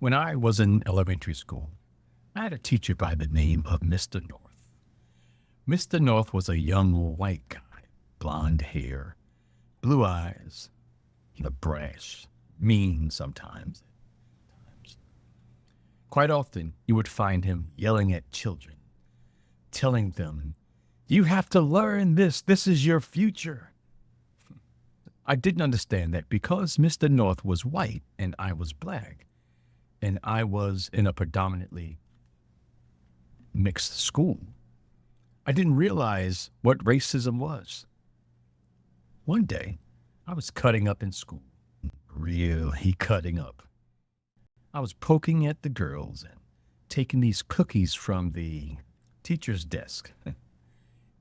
When I was in elementary school, I had a teacher by the name of Mr. North. Mr. North was a young white guy, blonde hair, blue eyes, brash, mean sometimes. Quite often, you would find him yelling at children, telling them, "You have to learn this. This is your future." I didn't understand that because Mr. North was white and I was black, and I was in a predominantly mixed school, I didn't realize what racism was. One day, I was cutting up in school, really cutting up. I was poking at the girls and taking these cookies from the teacher's desk.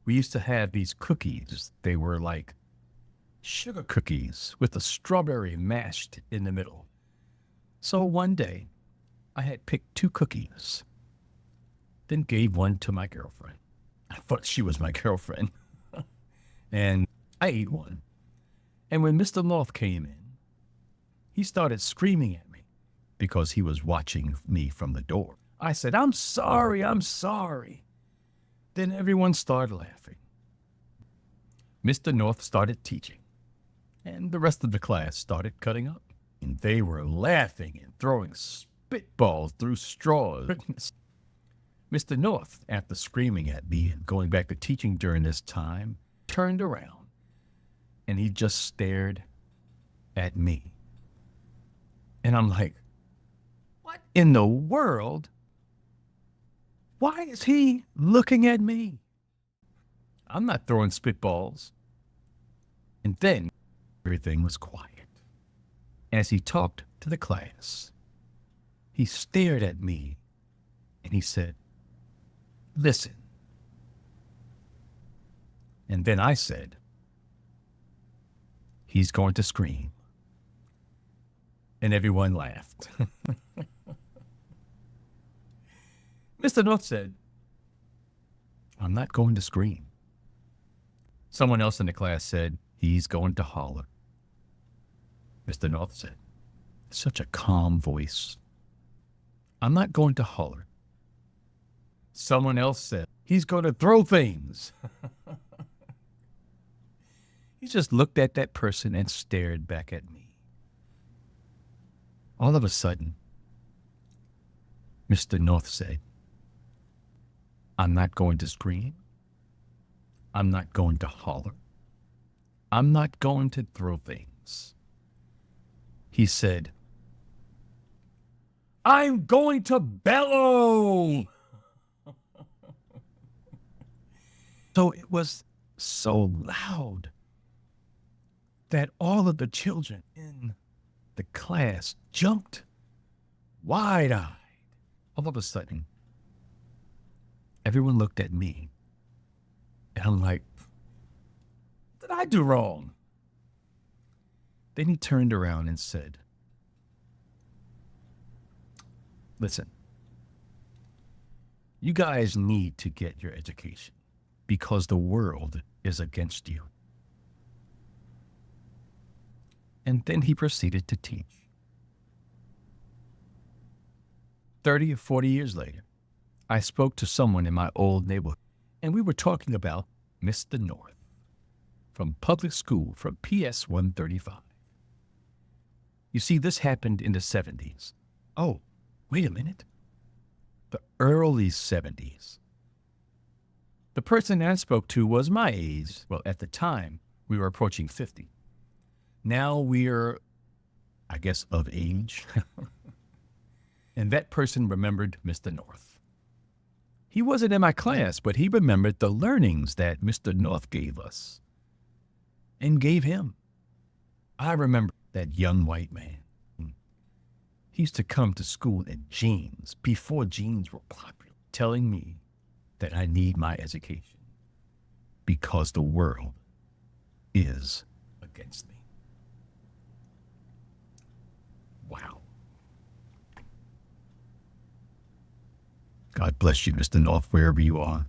We used to have these cookies. They were like sugar cookies with a strawberry mashed in the middle. So one day, I had picked 2 cookies, then gave one to my girlfriend. I thought she was my girlfriend. And I ate one. And when Mr. North came in, he started screaming at me because he was watching me from the door. I said, I'm sorry. Then everyone started laughing. Mr. North started teaching, and the rest of the class started cutting up. And they were laughing and throwing spitballs through straws. Mr. North, after screaming at me and going back to teaching during this time, turned around and he just stared at me. And I'm like, what in the world? Why is he looking at me? I'm not throwing spitballs. And then everything was quiet. As he talked to the class, he stared at me and he said, listen. And then I said, he's going to scream. And everyone laughed. Mr. North said, I'm not going to scream. Someone else in the class said, he's going to holler. Mr. North said, such a calm voice, I'm not going to holler. Someone else said, he's going to throw things. He just looked at that person and stared back at me. All of a sudden, Mr. North said, I'm not going to scream. I'm not going to holler. I'm not going to throw things. He said, I'm going to bellow. So it was so loud that all of the children in the class jumped wide-eyed. All of a sudden, everyone looked at me, and I'm like, what did I do wrong? Then he turned around and said, listen, you guys need to get your education because the world is against you. And then he proceeded to teach. 30 or 40 years later, I spoke to someone in my old neighborhood, and we were talking about Mr. North from public school from PS 135. You see, this happened in the 70s. Oh, wait a minute. The early 70s. The person I spoke to was my age. Well, at the time, we were approaching 50. Now we're, I guess, of age. And that person remembered Mr. North. He wasn't in my class, but he remembered the learnings that Mr. North gave us and gave him. I remember that young white man. He used to come to school in jeans before jeans were popular, telling me that I need my education because the world is against me. Wow. God bless you, Mr. North, wherever you are.